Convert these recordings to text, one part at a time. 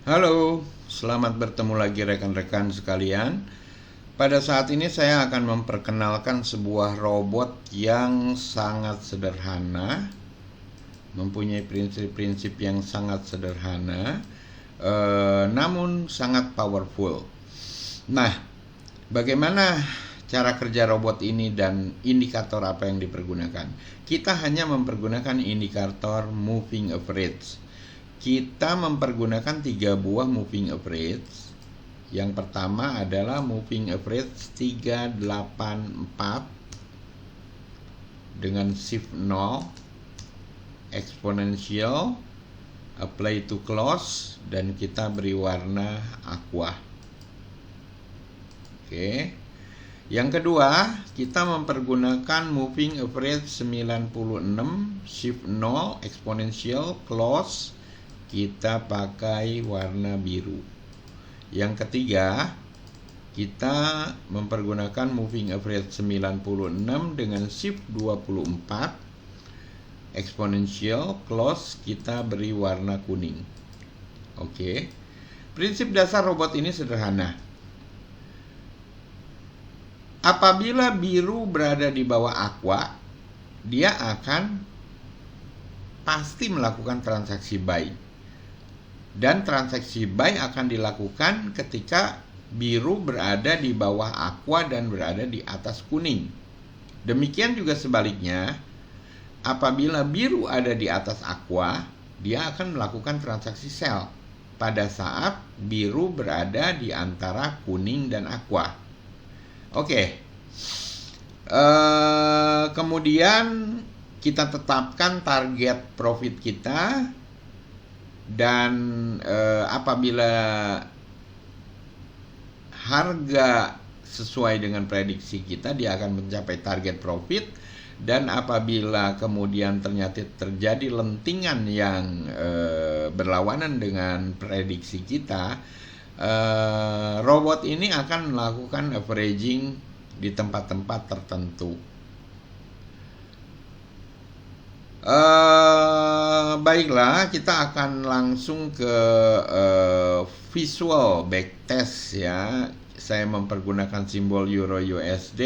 Halo, selamat bertemu lagi rekan-rekan sekalian. Pada saat ini saya akan memperkenalkan sebuah robot yang sangat sederhana, mempunyai prinsip-prinsip yang sangat sederhana, namun sangat powerful. Nah, bagaimana cara kerja robot ini dan indikator apa yang dipergunakan? Kita hanya mempergunakan indikator moving average. Kita mempergunakan 3 buah moving average. Yang pertama adalah moving average 384 dengan shift 0 exponential, apply to close, dan kita beri warna aqua. Oke. Yang kedua, kita mempergunakan moving average 96 shift 0 exponential close, kita pakai warna biru. Yang ketiga, kita mempergunakan moving average 96 dengan shift 24 exponential close, kita beri warna kuning. Oke. Prinsip dasar robot ini sederhana. Apabila biru berada di bawah aqua, dia akan pasti melakukan transaksi buy. Dan transaksi buy akan dilakukan ketika biru berada di bawah aqua dan berada di atas kuning. Demikian juga sebaliknya, apabila biru ada di atas aqua, dia akan melakukan transaksi sell pada saat biru berada di antara kuning dan aqua. Oke. Kemudian kita tetapkan target profit kita. Dan apabila harga sesuai dengan prediksi kita, dia akan mencapai target profit. Dan apabila kemudian ternyata terjadi lentingan yang berlawanan dengan prediksi kita, robot ini akan melakukan averaging di tempat-tempat tertentu. Baiklah, kita akan langsung ke visual backtest ya. Saya mempergunakan simbol Euro USD,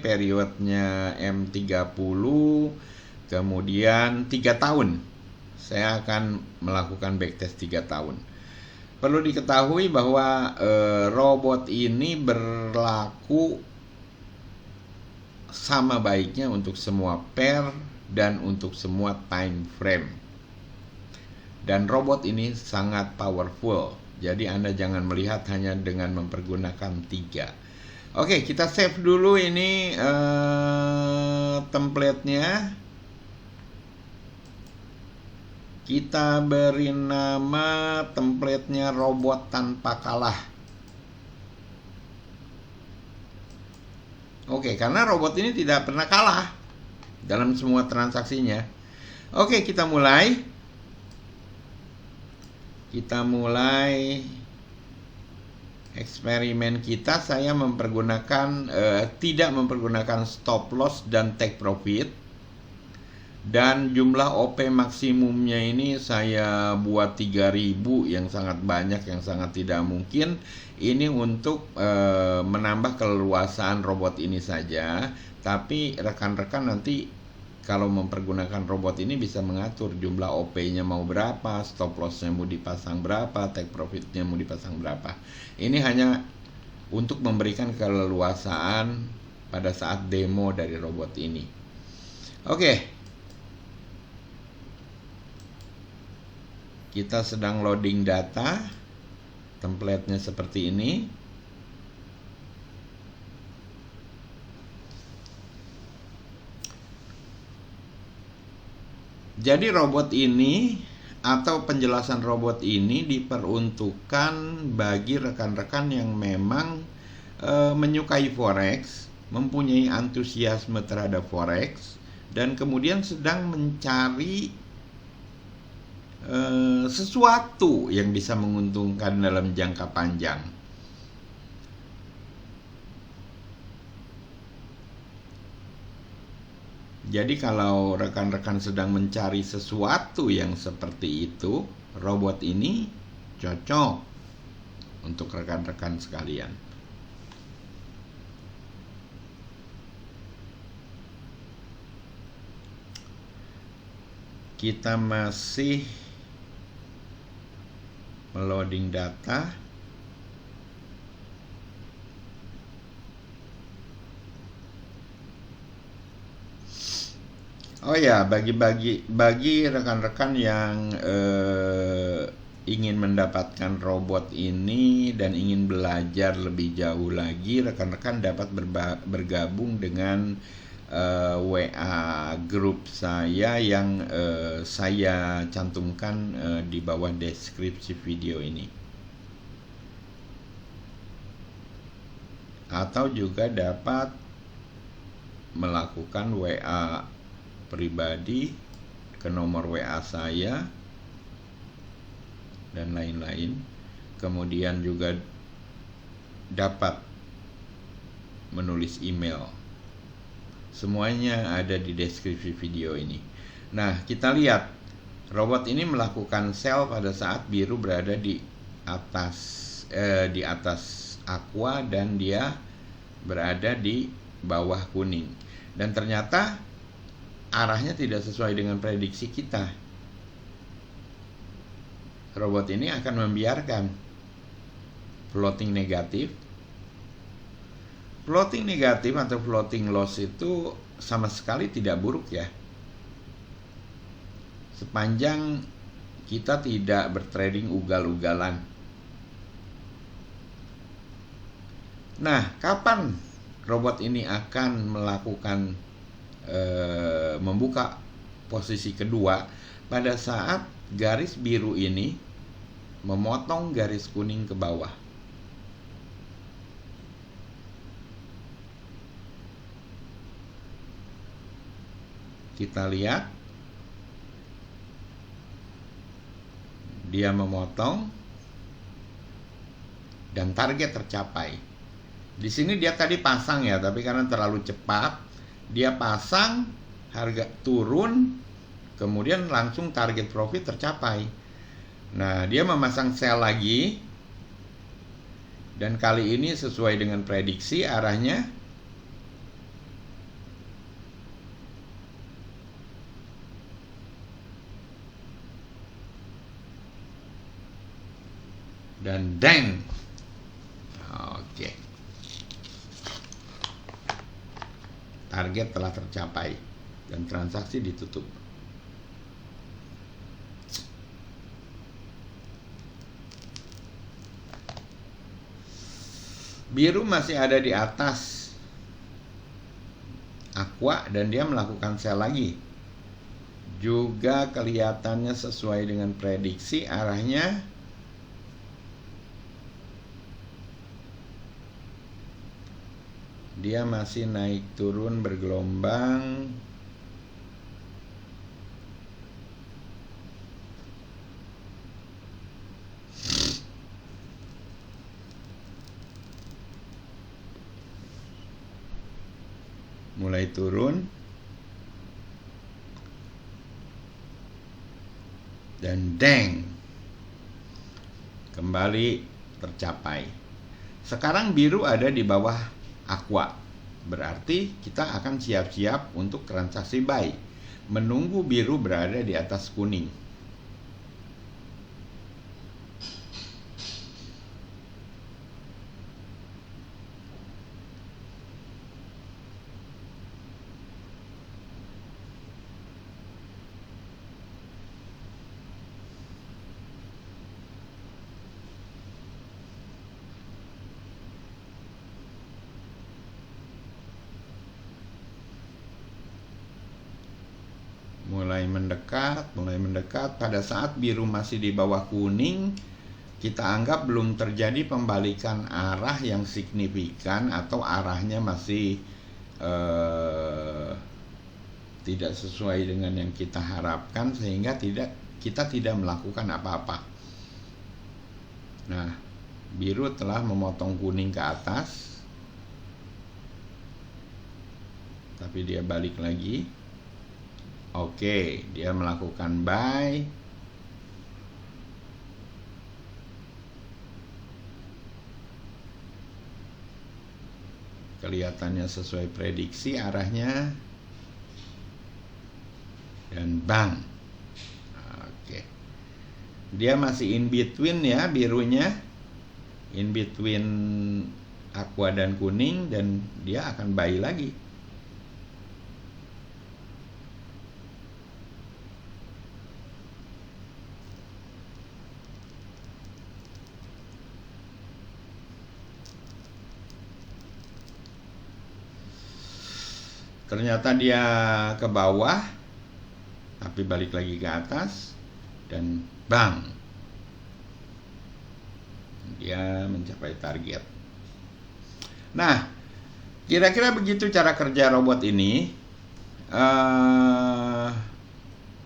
periodnya M30, kemudian 3 tahun. Saya akan melakukan backtest 3 tahun. Perlu diketahui bahwa robot ini berlaku sama baiknya untuk semua pair dan untuk semua time frame. Dan robot ini sangat powerful. Jadi Anda jangan melihat hanya dengan mempergunakan 3. Oke, kita save dulu ini template-nya. Kita beri nama template-nya robot tanpa kalah. Oke, karena robot ini tidak pernah kalah dalam semua transaksinya. Oke, kita mulai. Eksperimen kita. Saya mempergunakan tidak mempergunakan stop loss dan take profit. Dan jumlah OP maksimumnya ini saya buat 3000, yang sangat banyak, yang sangat tidak mungkin. Ini untuk menambah keleluasaan robot ini saja. Tapi rekan-rekan nanti kalau mempergunakan robot ini bisa mengatur jumlah OP-nya mau berapa, stop loss-nya mau dipasang berapa, take profit-nya mau dipasang berapa. Ini hanya untuk memberikan keleluasaan pada saat demo dari robot ini. Oke. Kita sedang loading data. Template-nya seperti ini. Jadi robot ini atau penjelasan robot ini diperuntukkan bagi rekan-rekan yang memang menyukai forex, mempunyai antusiasme terhadap forex, dan kemudian sedang mencari sesuatu yang bisa menguntungkan dalam jangka panjang. Jadi kalau rekan-rekan sedang mencari sesuatu yang seperti itu, robot ini cocok untuk rekan-rekan sekalian. Kita masih meloading data. Oh ya, bagi rekan-rekan yang ingin mendapatkan robot ini dan ingin belajar lebih jauh lagi, rekan-rekan dapat bergabung dengan WA grup saya yang saya cantumkan di bawah deskripsi video ini. Atau juga dapat melakukan WA pribadi ke nomor WA saya dan lain-lain. Kemudian juga dapat menulis email. Semuanya ada di deskripsi video ini. Nah, kita lihat robot ini melakukan sel pada saat biru berada di atas aqua dan dia berada di bawah kuning. Dan ternyata arahnya tidak sesuai dengan prediksi kita. Robot ini akan membiarkan floating negatif. Floating negatif atau floating loss itu sama sekali tidak buruk ya. Sepanjang kita tidak bertrading ugal-ugalan. Nah, kapan robot ini akan melakukan membuka posisi kedua? Pada saat garis biru ini memotong garis kuning ke bawah. Kita lihat dia memotong dan target tercapai. Di sini dia tadi pasang ya, tapi karena terlalu cepat dia pasang, harga turun, kemudian langsung target profit tercapai. Nah, dia memasang sell lagi, dan kali ini sesuai dengan prediksi arahnya dan dang. Oke. Target telah tercapai dan transaksi ditutup. Biru masih ada di atas aqua dan dia melakukan sell lagi. Juga kelihatannya sesuai dengan prediksi arahnya dia masih naik turun bergelombang. Mulai turun dan deng, kembali tercapai. Sekarang biru ada di bawah aqua, berarti kita akan siap-siap untuk transaksi buy, menunggu biru berada di atas kuning. Mulai mendekat. Pada saat biru masih di bawah kuning, kita anggap belum terjadi pembalikan arah yang signifikan atau arahnya masih tidak sesuai dengan yang kita harapkan, sehingga kita tidak melakukan apa-apa. Nah, biru telah memotong kuning ke atas, tapi dia balik lagi. Oke, dia melakukan buy. kelihatannya sesuai prediksi arahnya, dan bang. Oke, dia masih in between ya, birunya in between aqua dan kuning, dan dia akan buy lagi. Ternyata dia ke bawah, tapi balik lagi ke atas, dan bang, dia mencapai target. Nah, kira-kira begitu cara kerja robot ini.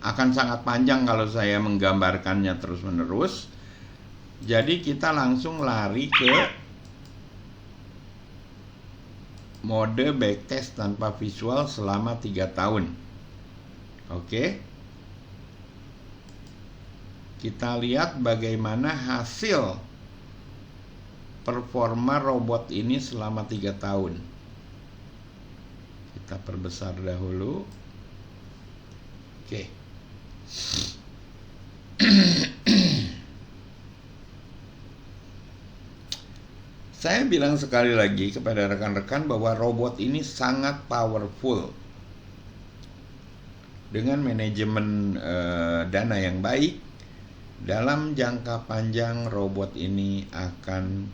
Akan sangat panjang kalau saya menggambarkannya terus-menerus. Jadi kita langsung lari ke mode backtest tanpa visual selama 3 tahun. Oke. Kita lihat bagaimana hasil performa robot ini selama 3 tahun. Kita perbesar dahulu. Oke. Saya bilang sekali lagi kepada rekan-rekan bahwa robot ini sangat powerful. Dengan manajemen dana yang baik, dalam jangka panjang robot ini akan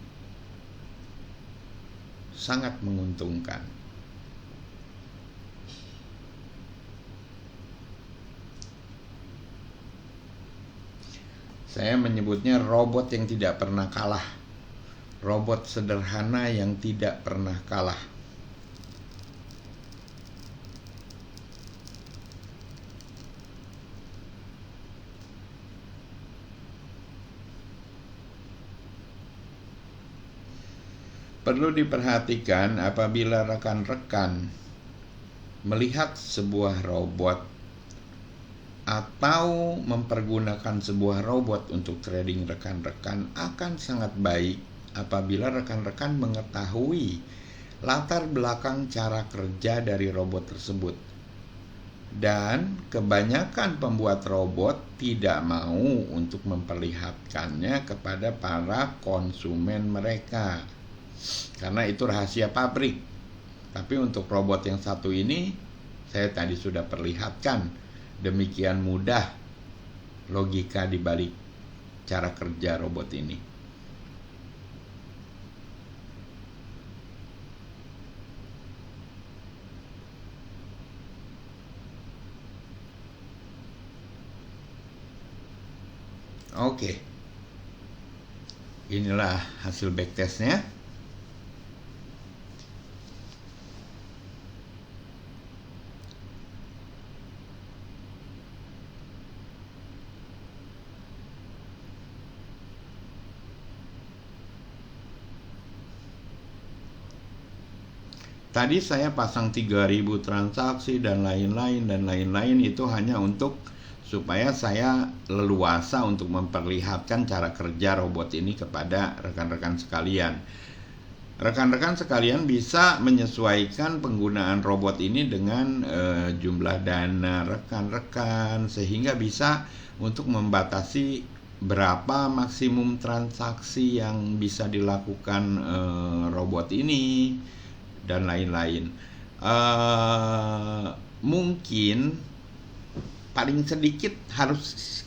sangat menguntungkan. Saya menyebutnya robot yang tidak pernah kalah. Robot sederhana yang tidak pernah kalah. Perlu diperhatikan apabila rekan-rekan melihat sebuah robot atau mempergunakan sebuah robot untuk trading rekan-rekan, akan sangat baik apabila rekan-rekan mengetahui latar belakang cara kerja dari robot tersebut. Dan kebanyakan pembuat robot tidak mau untuk memperlihatkannya kepada para konsumen mereka, karena itu rahasia pabrik. Tapi untuk robot yang satu ini, saya tadi sudah perlihatkan demikian mudah logika di balik cara kerja robot ini. Oke, inilah hasil backtestnya. Tadi saya pasang 3.000 transaksi dan lain-lain itu hanya untuk supaya saya leluasa untuk memperlihatkan cara kerja robot ini kepada rekan-rekan sekalian. Rekan-rekan sekalian bisa menyesuaikan penggunaan robot ini dengan jumlah dana rekan-rekan, sehingga bisa untuk membatasi berapa maksimum transaksi yang bisa dilakukan robot ini dan lain-lain. Mungkin paling sedikit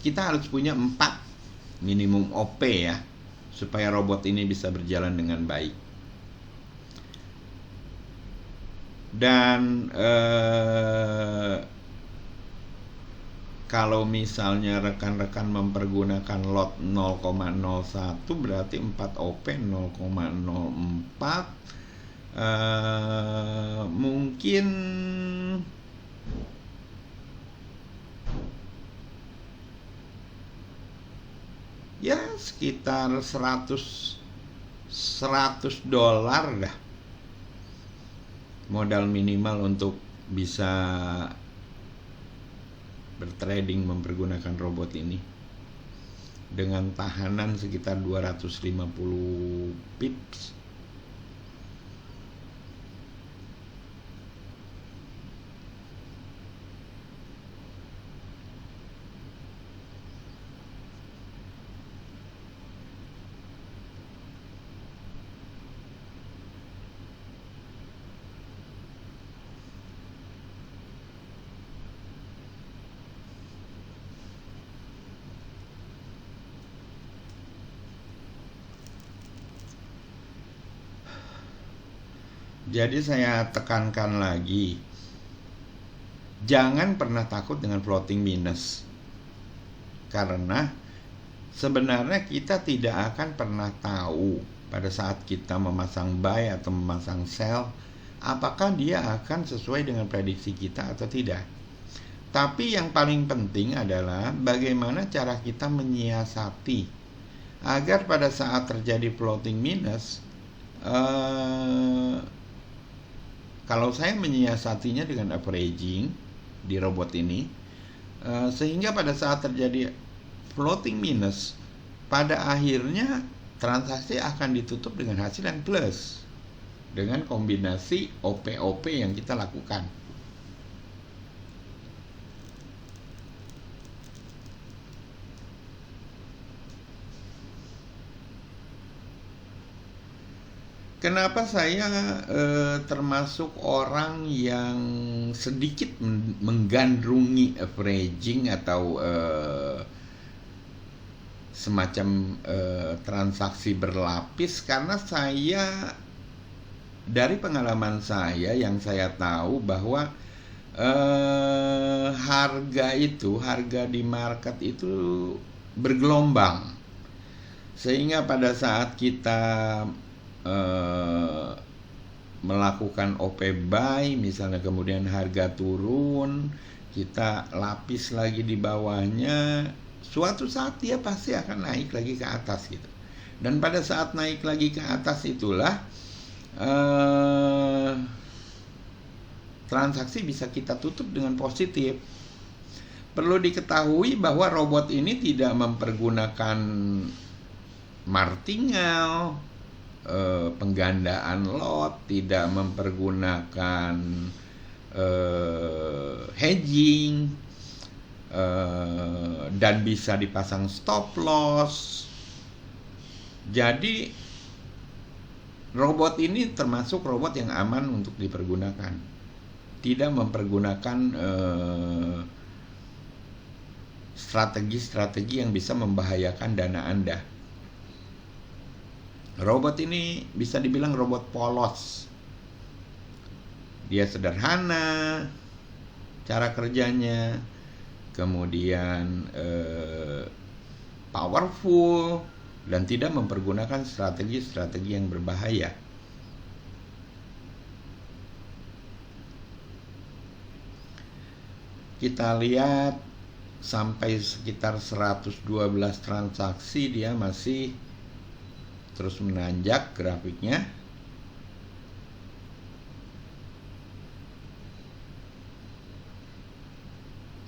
kita harus punya 4 minimum OP ya, supaya robot ini bisa berjalan dengan baik. Dan kalau misalnya rekan-rekan mempergunakan lot 0,01 berarti 4 OP 0,04. Mungkin ya sekitar 100 dolar dah modal minimal untuk bisa bertrading mempergunakan robot ini, dengan tahanan sekitar 250 pips. Jadi saya tekankan lagi, jangan pernah takut dengan floating minus. Karena sebenarnya kita tidak akan pernah tahu pada saat kita memasang buy atau memasang sell, apakah dia akan sesuai dengan prediksi kita atau tidak. Tapi yang paling penting adalah bagaimana cara kita menyiasati agar pada saat terjadi floating minus, kalau saya menyiasatinya dengan averaging di robot ini, sehingga pada saat terjadi floating minus, pada akhirnya transaksi akan ditutup dengan hasil yang plus dengan kombinasi OP-OP yang kita lakukan. Kenapa saya termasuk orang yang sedikit menggandrungi averaging atau semacam transaksi berlapis? Karena saya, dari pengalaman saya yang saya tahu bahwa harga di market itu bergelombang, sehingga pada saat kita melakukan OP buy misalnya, kemudian harga turun, kita lapis lagi di bawahnya, suatu saat dia pasti akan naik lagi ke atas gitu. Dan pada saat naik lagi ke atas itulah transaksi bisa kita tutup dengan positif. Perlu diketahui bahwa robot ini tidak mempergunakan martingale, penggandaan lot, tidak mempergunakan hedging, dan bisa dipasang stop loss. Jadi robot ini termasuk robot yang aman untuk dipergunakan, tidak mempergunakan strategi-strategi yang bisa membahayakan dana Anda. Robot ini bisa dibilang robot polos. Dia sederhana cara kerjanya, kemudian powerful, dan tidak mempergunakan strategi-strategi yang berbahaya. Kita lihat sampai sekitar 112 transaksi dia masih terus menanjak grafiknya.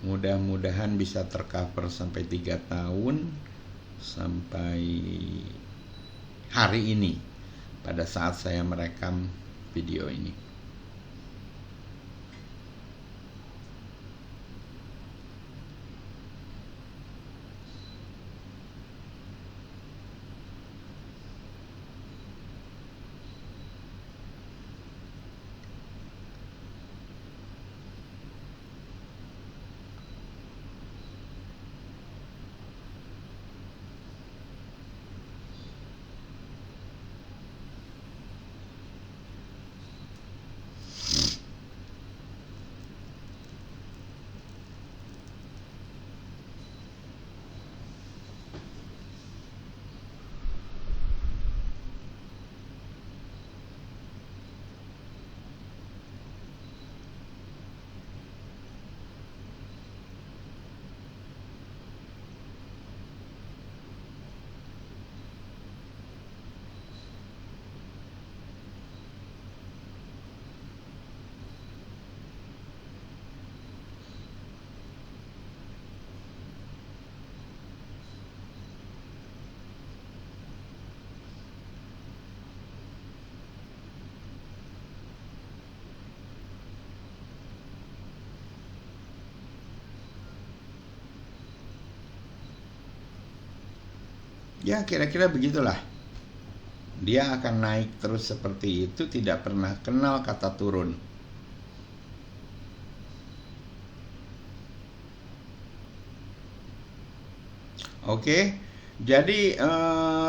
Mudah-mudahan bisa tercover sampai 3 tahun, sampai hari ini pada saat saya merekam video ini. Ya, kira-kira begitulah. Dia akan naik terus seperti itu, tidak pernah kenal kata turun. Oke, jadi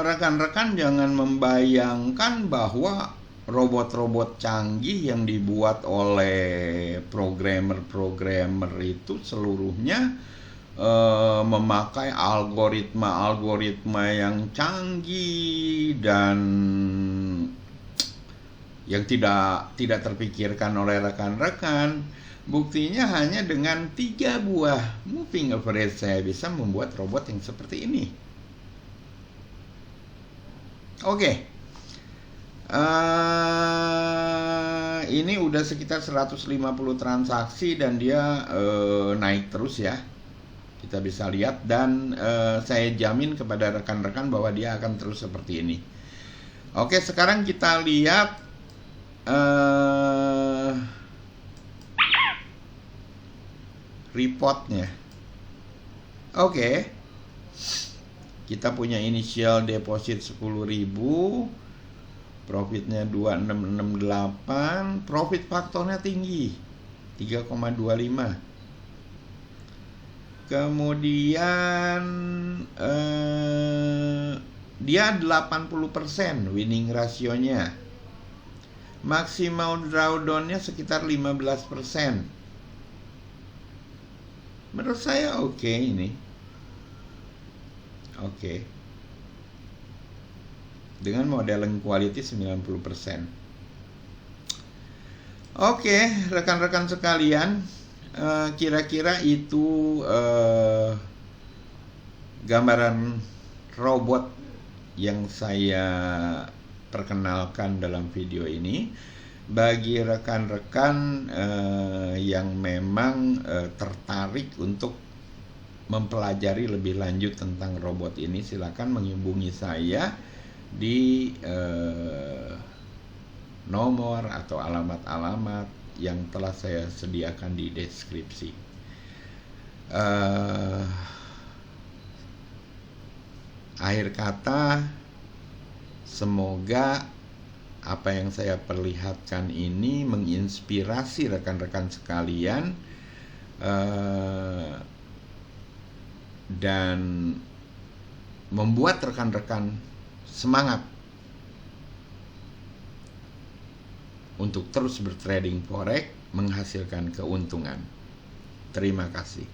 rekan-rekan jangan membayangkan bahwa robot-robot canggih yang dibuat oleh programmer-programmer itu seluruhnya memakai algoritma yang canggih dan yang tidak terpikirkan oleh rekan-rekan. Buktinya hanya dengan 3 buah moving average saya bisa membuat robot yang seperti ini. Oke. Ini udah sekitar 150 transaksi dan dia naik terus ya. Kita bisa lihat dan saya jamin kepada rekan-rekan bahwa dia akan terus seperti ini. Oke, sekarang kita lihat reportnya. Oke. Kita punya initial deposit 10.000, profitnya 2668, profit faktornya tinggi 3,25. Kemudian dia 80% winning rasionya. Maksimal drawdown-nya sekitar 15%. Menurut saya oke ini. Oke. Dengan modeling quality 90%. Oke, rekan-rekan sekalian, kira-kira itu gambaran robot yang saya perkenalkan dalam video ini. Bagi rekan-rekan yang memang tertarik untuk mempelajari lebih lanjut tentang robot ini, silakan menghubungi saya di nomor atau alamat-alamat yang telah saya sediakan di deskripsi. Akhir kata, semoga apa yang saya perlihatkan ini menginspirasi rekan-rekan sekalian dan membuat rekan-rekan semangat untuk terus bertrading forex menghasilkan keuntungan. Terima kasih.